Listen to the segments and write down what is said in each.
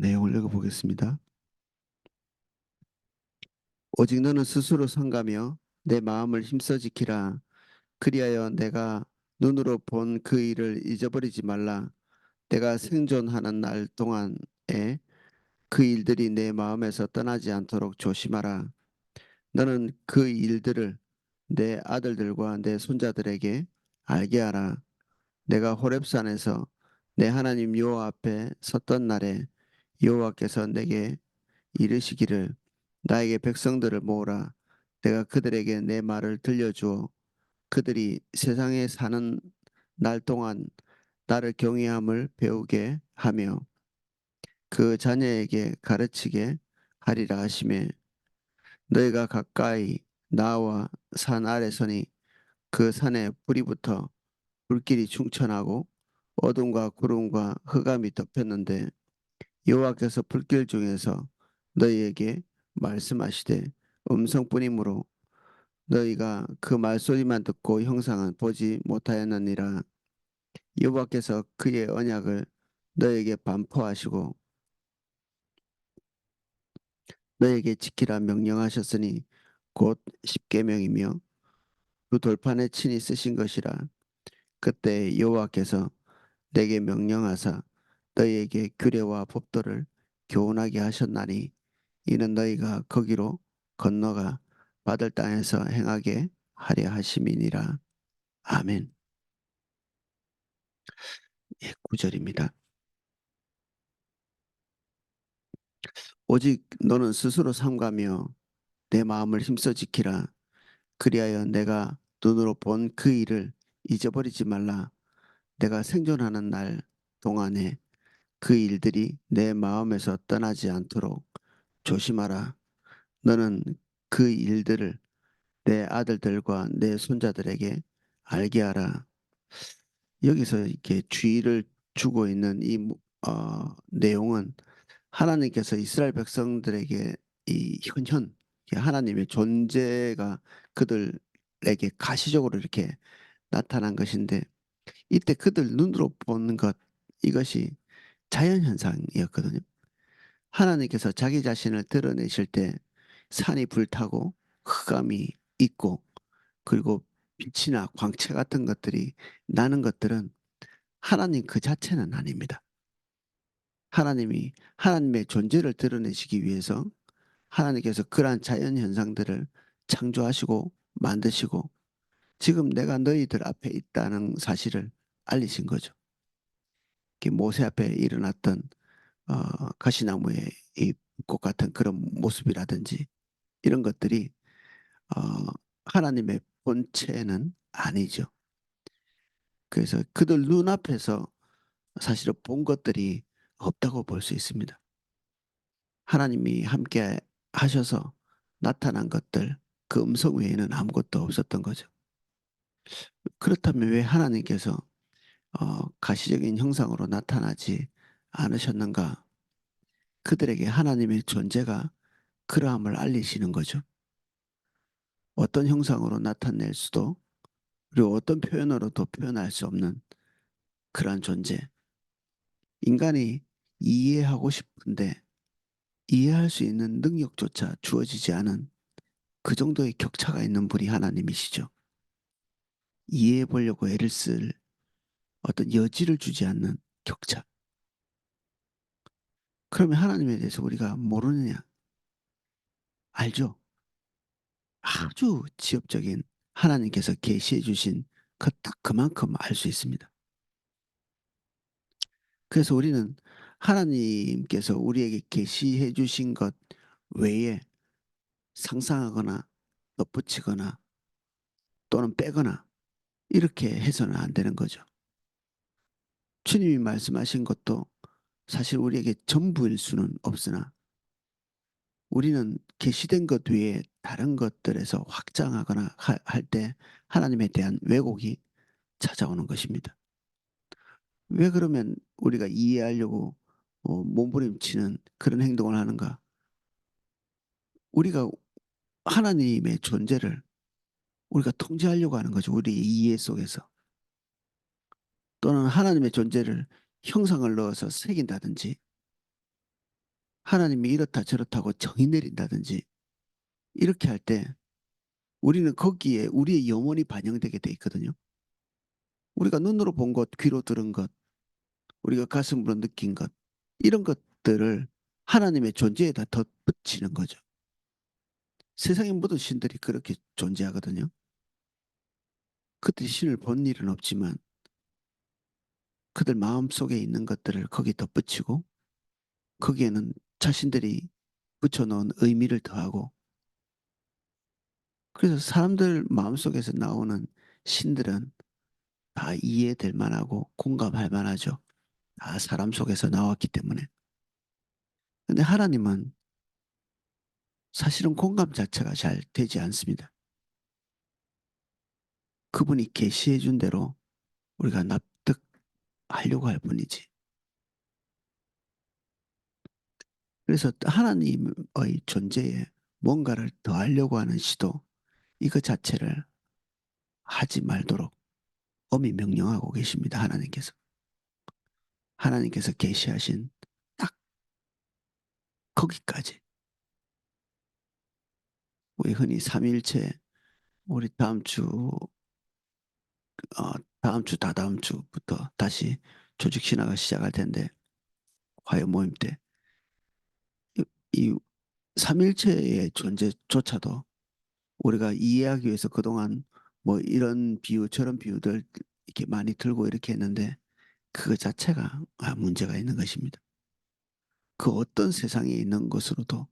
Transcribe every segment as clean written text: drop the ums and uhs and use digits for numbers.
내용을 읽어보겠습니다. 오직 너는 스스로 삼가며 내 마음을 힘써 지키라. 그리하여 내가 눈으로 본 그 일을 잊어버리지 말라. 내가 생존하는 날 동안에 그 일들이 내 마음에서 떠나지 않도록 조심하라. 너는 그 일들을 내 아들들과 내 손자들에게 알게 하라. 내가 호렙산에서 내 하나님 여호와 앞에 섰던 날에 여호와께서 내게 이르시기를 나에게 백성들을 모으라. 내가 그들에게 내 말을 들려주어 그들이 세상에 사는 날 동안 나를 경외함을 배우게 하며 그 자녀에게 가르치게 하리라 하시매 너희가 가까이 나와 산 아래 서니 그 산에 불이 붙어 불길이 충천하고 어둠과 구름과 흑암이 덮였는데 여호와께서 불길 중에서 너희에게 말씀하시되 음성뿐이므로 너희가 그 말소리만 듣고 형상은 보지 못하였느니라. 여호와께서 그의 언약을 너희에게 반포하시고 너희에게 지키라 명령하셨으니 곧 십계명이며 그 돌판에 친히 쓰신 것이라. 그때 여호와께서 내게 명령하사 너희에게 규례와 법도를 교훈하게 하셨나니 이는 너희가 거기로 건너가 받을 땅에서 행하게 하려 하심이니라. 아멘. 예, 9절입니다. 오직 너는 스스로 삼가며 내 마음을 힘써 지키라. 그리하여 내가 눈으로 본 그 일을 잊어버리지 말라. 내가 생존하는 날 동안에 그 일들이 내 마음에서 떠나지 않도록 조심하라. 너는 그 일들을 내 아들들과 내 손자들에게 알게 하라. 여기서 이렇게 주의를 주고 있는 이 내용은 하나님께서 이스라엘 백성들에게 이 현현 하나님의 존재가 그들에게 가시적으로 이렇게 나타난 것인데 이때 그들 눈으로 보는 것 이것이 자연 현상이었거든요. 하나님께서 자기 자신을 드러내실 때 산이 불타고 흑암이 있고 그리고 빛이나 광채 같은 것들이 나는 것들은 하나님 그 자체는 아닙니다. 하나님이 하나님의 존재를 드러내시기 위해서 하나님께서 그러한 자연 현상들을 창조하시고 만드시고 지금 내가 너희들 앞에 있다는 사실을 알리신 거죠. 모세 앞에 일어났던 가시나무의 이 꽃 같은 그런 모습이라든지 이런 것들이 어, 하나님의 본체는 아니죠. 그래서 그들 눈앞에서 사실은 본 것들이 없다고 볼 수 있습니다. 하나님이 함께 하셔서 나타난 것들, 그 음성 외에는 아무것도 없었던 거죠. 그렇다면 왜 하나님께서 가시적인 형상으로 나타나지 않으셨는가? 그들에게 하나님의 존재가 그러함을 알리시는 거죠. 어떤 형상으로 나타낼 수도 그리고 어떤 표현으로도 표현할 수 없는 그러한 존재. 인간이 이해하고 싶은데 이해할 수 있는 능력조차 주어지지 않은 그 정도의 격차가 있는 분이 하나님이시죠. 이해해 보려고 애를 쓸 어떤 여지를 주지 않는 격차. 그러면 하나님에 대해서 우리가 모르느냐? 알죠? 아주 지엽적인 하나님께서 계시해 주신 딱 그만큼 알 수 있습니다. 그래서 우리는 하나님께서 우리에게 계시해 주신 것 외에 상상하거나 덧붙이거나 또는 빼거나 이렇게 해서는 안 되는 거죠. 주님이 말씀하신 것도 사실 우리에게 전부일 수는 없으나 우리는 계시된 것 외에 다른 것들에서 확장하거나 할 때 하나님에 대한 왜곡이 찾아오는 것입니다. 왜 그러면 우리가 이해하려고 몸부림치는 그런 행동을 하는가? 우리가 하나님의 존재를 우리가 통제하려고 하는 거죠. 우리의 이해 속에서. 또는 하나님의 존재를 형상을 넣어서 새긴다든지 하나님이 이렇다 저렇다고 정의 내린다든지 이렇게 할 때 우리는 거기에 우리의 영혼이 반영되게 돼 있거든요. 우리가 눈으로 본 것, 귀로 들은 것, 우리가 가슴으로 느낀 것, 이런 것들을 하나님의 존재에다 덧붙이는 거죠. 세상의 모든 신들이 그렇게 존재하거든요. 그들이 신을 본 일은 없지만 그들 마음속에 있는 것들을 거기에 덧붙이고 거기에는 자신들이 붙여놓은 의미를 더하고 그래서 사람들 마음속에서 나오는 신들은 다 이해될 만하고 공감할 만하죠. 다 사람 속에서 나왔기 때문에. 근데 하나님은 사실은 공감 자체가 잘 되지 않습니다. 그분이 계시해 준 대로 우리가 납득하려고 할 뿐이지. 그래서 하나님의 존재에 뭔가를 더하려고 하는 시도, 이거 자체를 하지 말도록 엄히 명령하고 계십니다. 하나님께서. 하나님께서 계시하신 딱 거기까지. 우리 흔히 삼위일체, 우리 어, 다음 주, 다다음 주부터 다시 조직 신화가 시작할 텐데, 화요 모임 때. 이 삼일체의 존재조차도 우리가 이해하기 위해서 그동안 뭐 이런 비유, 저런 비유들 이렇게 많이 들고 이렇게 했는데, 그거 자체가 문제가 있는 것입니다. 그 어떤 세상에 있는 것으로도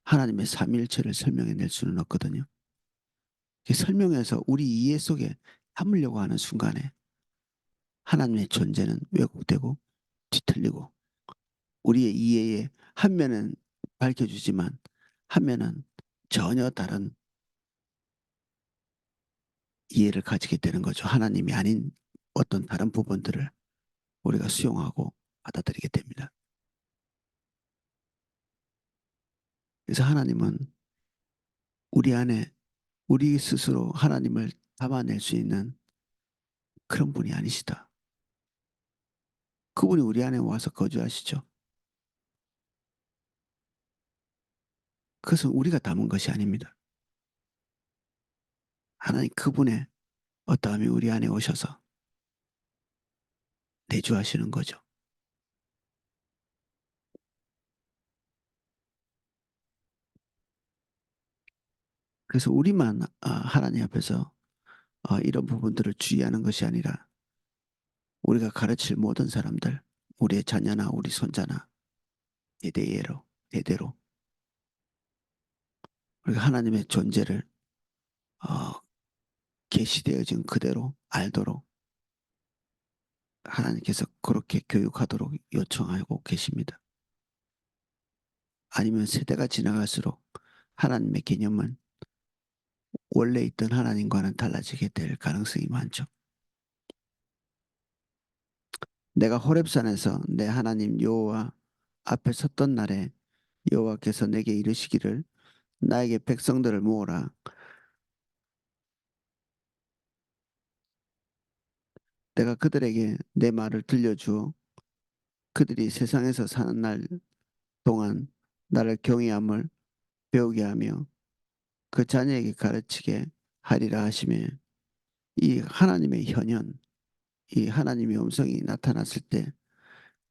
하나님의 삼일체를 설명해낼 수는 없거든요. 설명해서 우리 이해 속에 담으려고 하는 순간에 하나님의 존재는 왜곡되고 뒤틀리고 우리의 이해에 한 면은 밝혀주지만 한 면은 전혀 다른 이해를 가지게 되는 거죠. 하나님이 아닌 어떤 다른 부분들을 우리가 수용하고 받아들이게 됩니다. 그래서 하나님은 우리 안에 우리 스스로 하나님을 담아낼 수 있는 그런 분이 아니시다. 그분이 우리 안에 와서 거주하시죠. 그것은 우리가 담은 것이 아닙니다. 하나님 그분의 어떠함이 우리 안에 오셔서 내주하시는 거죠. 그래서 우리만 하나님 앞에서 이런 부분들을 주의하는 것이 아니라 우리가 가르칠 모든 사람들, 우리의 자녀나 우리 손자나 대대로 대대로 우리가 하나님의 존재를 어, 계시되어진 그대로 알도록 하나님께서 그렇게 교육하도록 요청하고 계십니다. 아니면 세대가 지나갈수록 하나님의 개념은 원래 있던 하나님과는 달라지게 될 가능성이 많죠. 내가 호렙산에서 내 하나님 여호와 앞에 섰던 날에 여호와께서 내게 이르시기를 나에게 백성들을 모으라. 내가 그들에게 내 말을 들려주어 그들이 세상에서 사는 날 동안 나를 경외함을 배우게 하며 그 자녀에게 가르치게 하리라 하시며 이 하나님의 현현, 이 하나님의 음성이 나타났을 때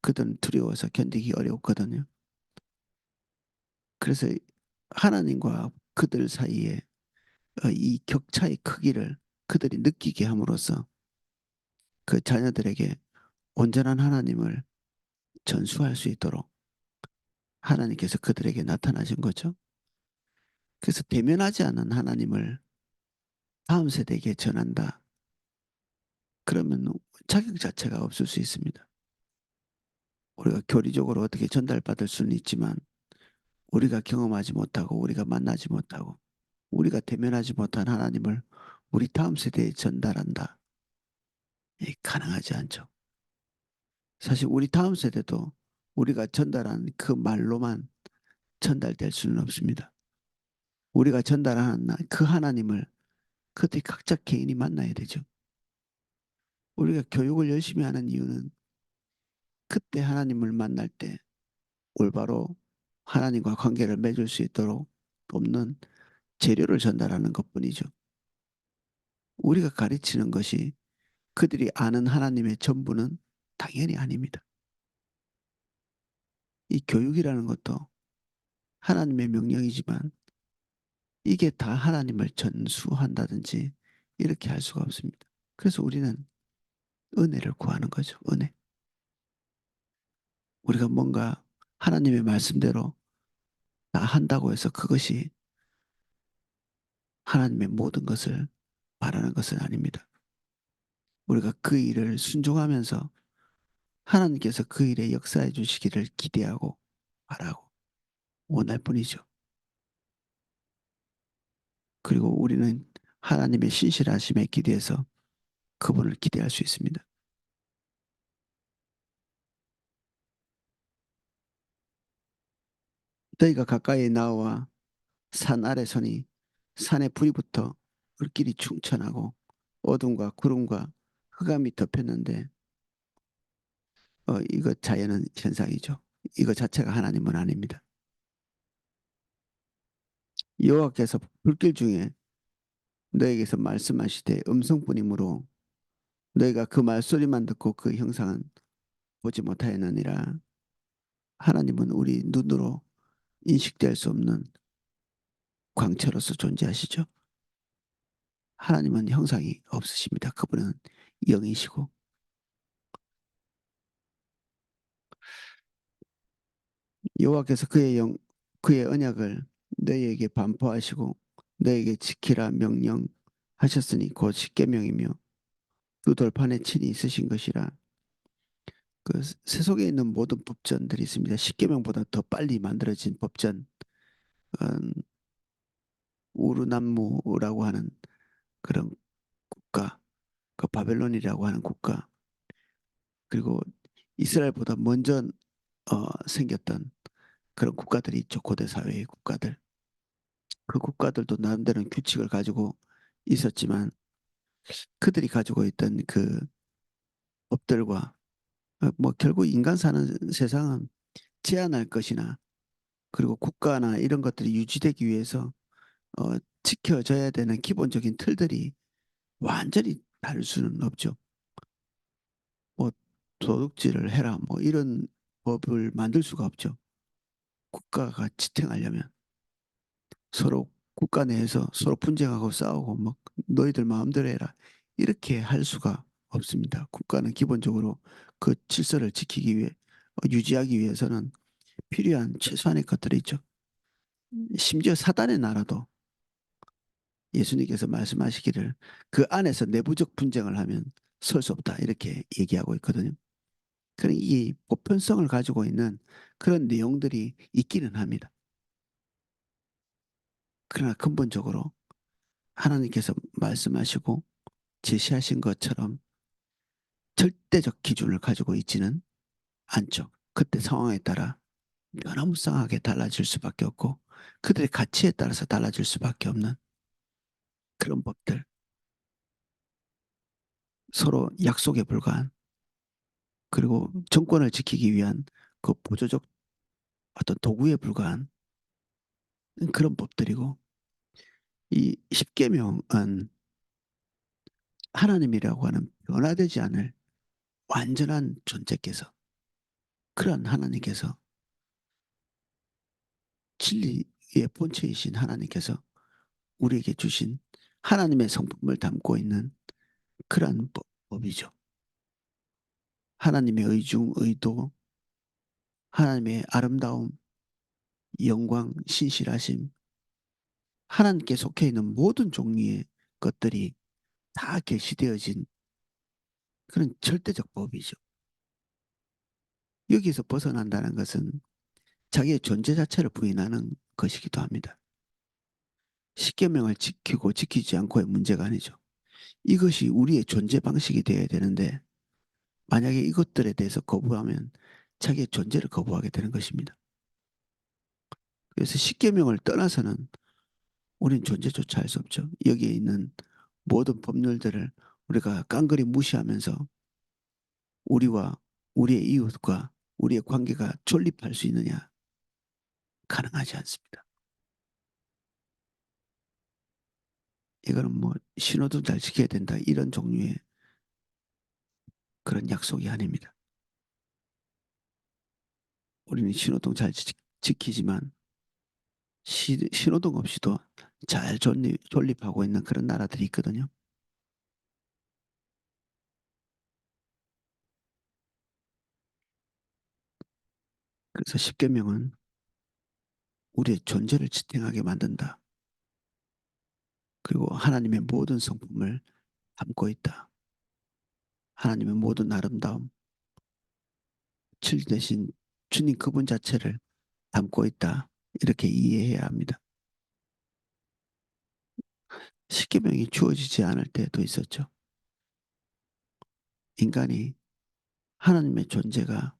그들은 두려워서 견디기 어려웠거든요. 그래서 하나님과 그들 사이에 이 격차의 크기를 그들이 느끼게 함으로써 그 자녀들에게 온전한 하나님을 전수할 수 있도록 하나님께서 그들에게 나타나신 거죠. 그래서 대면하지 않은 하나님을 다음 세대에게 전한다. 그러면 자격 자체가 없을 수 있습니다. 우리가 교리적으로 어떻게 전달받을 수는 있지만 우리가 경험하지 못하고 우리가 만나지 못하고 우리가 대면하지 못한 하나님을 우리 다음 세대에 전달한다. 가능하지 않죠. 사실 우리 다음 세대도 우리가 전달한 그 말로만 전달될 수는 없습니다. 우리가 전달하는 그 하나님을 그때 각자 개인이 만나야 되죠. 우리가 교육을 열심히 하는 이유는 그때 하나님을 만날 때 올바로 하나님과 관계를 맺을 수 있도록 돕는 재료를 전달하는 것뿐이죠. 우리가 가르치는 것이 그들이 아는 하나님의 전부는 당연히 아닙니다. 이 교육이라는 것도 하나님의 명령이지만 이게 다 하나님을 전수한다든지 이렇게 할 수가 없습니다. 그래서 우리는 은혜를 구하는 거죠. 은혜. 우리가 뭔가 하나님의 말씀대로 다 한다고 해서 그것이 하나님의 모든 것을 바라는 것은 아닙니다. 우리가 그 일을 순종하면서 하나님께서 그 일에 역사해 주시기를 기대하고 바라고 원할 뿐이죠. 그리고 우리는 하나님의 신실하심에 기대해서 그분을 기대할 수 있습니다. 너희가 가까이 나와 산 아래 서니 산에 불이 붙어 불길이 충천하고 어둠과 구름과 흑암이 덮였는데 이거 자연은 현상이죠. 이거 자체가 하나님은 아닙니다. 여호와께서 불길 중에 너에게서 말씀하시되 음성뿐이므로 너희가 그 말소리만 듣고 그 형상은 보지 못하였느니라. 하나님은 우리 눈으로 인식될 수 없는 광채로서 존재하시죠. 하나님은 형상이 없으십니다. 그분은 영이시고 여호와께서 그의 언약을 너희에게 반포하시고 너에게 지키라 명령하셨으니 곧 십계명이며 그 돌판에 친히 있으신 것이라. 그 세속에 있는 모든 법전들이 있습니다. 십계명보다 더 빨리 만들어진 법전, 우르남무라고 하는 그런 국가, 그 바벨론이라고 하는 국가, 그리고 이스라엘보다 먼저 생겼던 그런 국가들이 있죠. 고대 사회의 국가들. 그 국가들도 나름대로 규칙을 가지고 있었지만 그들이 가지고 있던 그 법들과 뭐 결국 인간 사는 세상은 제한할 것이나 그리고 국가나 이런 것들이 유지되기 위해서 지켜져야 되는 기본적인 틀들이 완전히 다를 수는 없죠. 뭐 도둑질을 해라 뭐 이런 법을 만들 수가 없죠. 국가가 지탱하려면 서로 국가 내에서 서로 분쟁하고 싸우고 뭐 너희들 마음대로 해라 이렇게 할 수가 없습니다. 국가는 기본적으로 그 질서를 지키기 위해 유지하기 위해서는 필요한 최소한의 것들이 있죠. 심지어 사단의 나라도 예수님께서 말씀하시기를 그 안에서 내부적 분쟁을 하면 설 수 없다 이렇게 얘기하고 있거든요. 그런 이 보편성을 가지고 있는 그런 내용들이 있기는 합니다. 그러나 근본적으로 하나님께서 말씀하시고 제시하신 것처럼 절대적 기준을 가지고 있지는 않죠. 그때 상황에 따라 변화무쌍하게 달라질 수밖에 없고 그들의 가치에 따라서 달라질 수밖에 없는 그런 법들, 서로 약속에 불과한 그리고 정권을 지키기 위한 그 보조적 어떤 도구에 불과한 그런 법들이고 이 십계명은 하나님이라고 하는 변화되지 않을 완전한 존재께서 그러한 하나님께서 진리의 본체이신 하나님께서 우리에게 주신 하나님의 성품을 담고 있는 그러한 법이죠. 하나님의 의중, 의도, 하나님의 아름다움, 영광, 신실하심, 하나님께 속해 있는 모든 종류의 것들이 다 계시되어진 그런 절대적 법이죠. 여기서 벗어난다는 것은 자기의 존재 자체를 부인하는 것이기도 합니다. 십계명을 지키고 지키지 않고의 문제가 아니죠. 이것이 우리의 존재 방식이 되어야 되는데 만약에 이것들에 대해서 거부하면 자기의 존재를 거부하게 되는 것입니다. 그래서 십계명을 떠나서는 우린 존재조차 할 수 없죠. 여기에 있는 모든 법률들을 우리가 깡그리 무시하면서 우리와 우리의 이웃과 우리의 관계가 존립할 수 있느냐? 가능하지 않습니다. 이거는 뭐 신호등 잘 지켜야 된다 이런 종류의 그런 약속이 아닙니다. 우리는 신호등 잘 지키지만 신호등 없이도 잘 존립하고 있는 그런 나라들이 있거든요. 그래서 십계명은 우리의 존재를 지탱하게 만든다. 그리고 하나님의 모든 성품을 담고 있다. 하나님의 모든 아름다움, 진리 대신 주님 그분 자체를 담고 있다. 이렇게 이해해야 합니다. 십계명이 주어지지 않을 때도 있었죠. 인간이 하나님의 존재가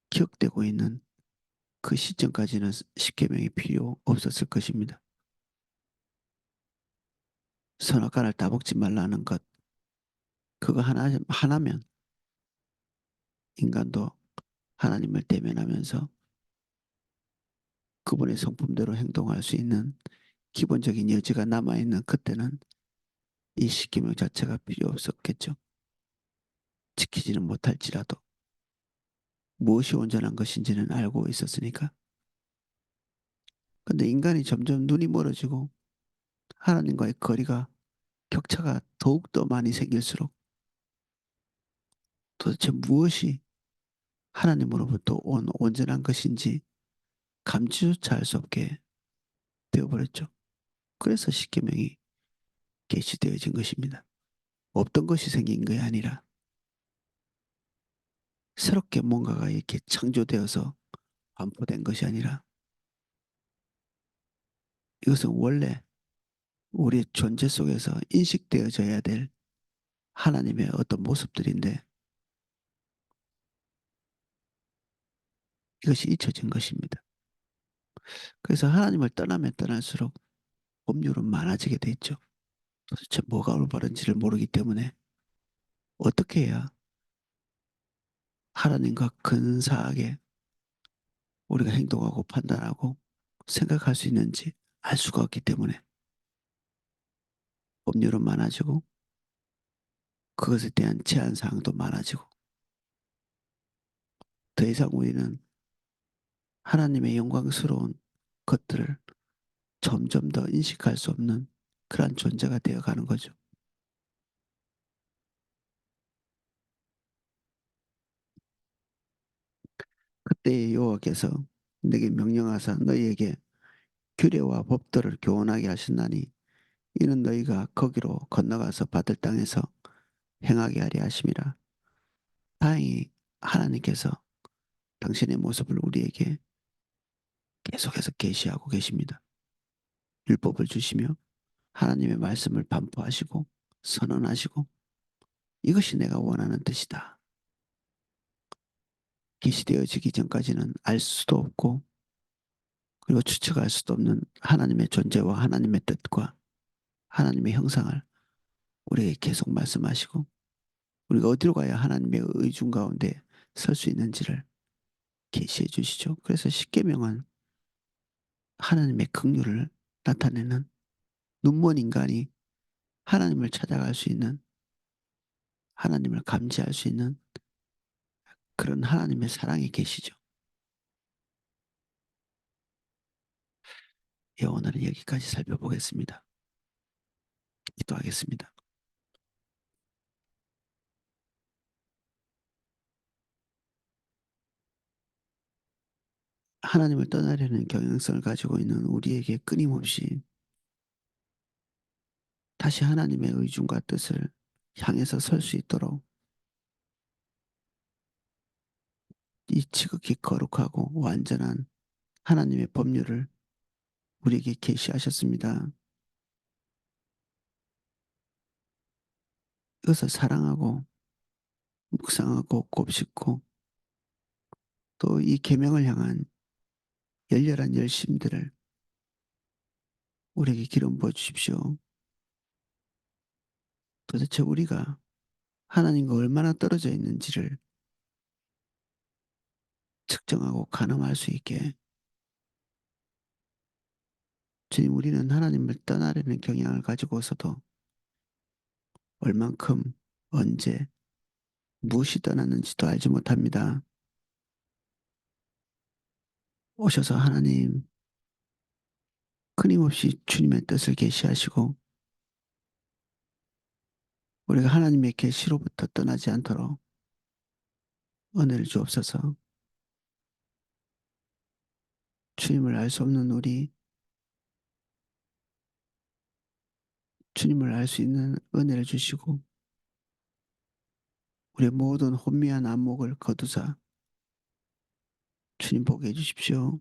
기억되고 있는 그 시점까지는 십계명이 필요 없었을 것입니다. 선악과를 따먹지 말라는 것, 그거 하나면 인간도 하나님을 대면하면서 그분의 성품대로 행동할 수 있는 기본적인 여지가 남아있는 그때는 이 십계명 자체가 필요 없었겠죠. 지키지는 못할지라도 무엇이 온전한 것인지는 알고 있었으니까. 근데 인간이 점점 눈이 멀어지고 하나님과의 거리가 격차가 더욱더 많이 생길수록 도대체 무엇이 하나님으로부터 온 온전한 것인지 감지조차 할 수 없게 되어버렸죠. 그래서 십계명이 계시되어진 것입니다. 없던 것이 생긴 것이 아니라 새롭게 뭔가가 이렇게 창조되어서 반포된 것이 아니라 이것은 원래 우리의 존재 속에서 인식되어져야 될 하나님의 어떤 모습들인데 이것이 잊혀진 것입니다. 그래서 하나님을 떠나면 떠날수록 법률은 많아지게 돼 있죠. 도대체 뭐가 올바른지를 모르기 때문에 어떻게 해야 하나님과 근사하게 우리가 행동하고 판단하고 생각할 수 있는지 알 수가 없기 때문에 법률은 많아지고 그것에 대한 제한 사항도 많아지고 더 이상 우리는 하나님의 영광스러운 것들을 점점 더 인식할 수 없는 그러한 존재가 되어가는 거죠. 그때 여호와께서 내게 명령하사 너희에게 규례와 법도를 교훈하게 하신다니 이는 너희가 거기로 건너가서 받을 땅에서 행하게 하려 하심이라. 다행히 하나님께서 당신의 모습을 우리에게 계속해서 계시하고 계십니다. 율법을 주시며 하나님의 말씀을 반포하시고 선언하시고 이것이 내가 원하는 뜻이다. 계시되어지기 전까지는 알 수도 없고 그리고 추측할 수도 없는 하나님의 존재와 하나님의 뜻과 하나님의 형상을 우리에게 계속 말씀하시고 우리가 어디로 가야 하나님의 의중 가운데 설 수 있는지를 계시해 주시죠. 그래서 십계명은 하나님의 긍휼을 나타내는 눈먼 인간이 하나님을 찾아갈 수 있는 하나님을 감지할 수 있는 그런 하나님의 사랑이 계시죠. 예, 오늘은 여기까지 살펴보겠습니다. 기도하겠습니다. 하나님을 떠나려는 경향성을 가지고 있는 우리에게 끊임없이 다시 하나님의 의중과 뜻을 향해서 설 수 있도록 이 지극히 거룩하고 완전한 하나님의 법률을 우리에게 계시하셨습니다. 이것을 사랑하고 묵상하고 곱씹고 또 이 계명을 향한 열렬한 열심들을 우리에게 기름 부어 주십시오. 도대체 우리가 하나님과 얼마나 떨어져 있는지를 측정하고 가늠할 수 있게 주님, 우리는 하나님을 떠나려는 경향을 가지고서도 얼만큼, 언제, 무엇이 떠났는지도 알지 못합니다. 오셔서 하나님, 끊임없이 주님의 뜻을 계시하시고 우리가 하나님의 계시로부터 떠나지 않도록 은혜를 주옵소서. 주님을 알 수 없는 우리, 주님을 알 수 있는 은혜를 주시고 우리의 모든 혼미한 안목을 거두사 주님 보게 해주십시오.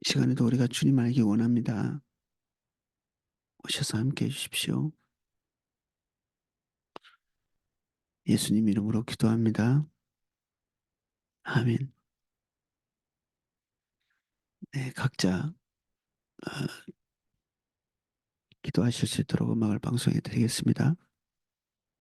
이 시간에도 우리가 주님 알기 원합니다. 오셔서 함께 해주십시오. 예수님 이름으로 기도합니다. 아멘. 네, 각자 기도하실 수 있도록 음악을 방송해 드리겠습니다.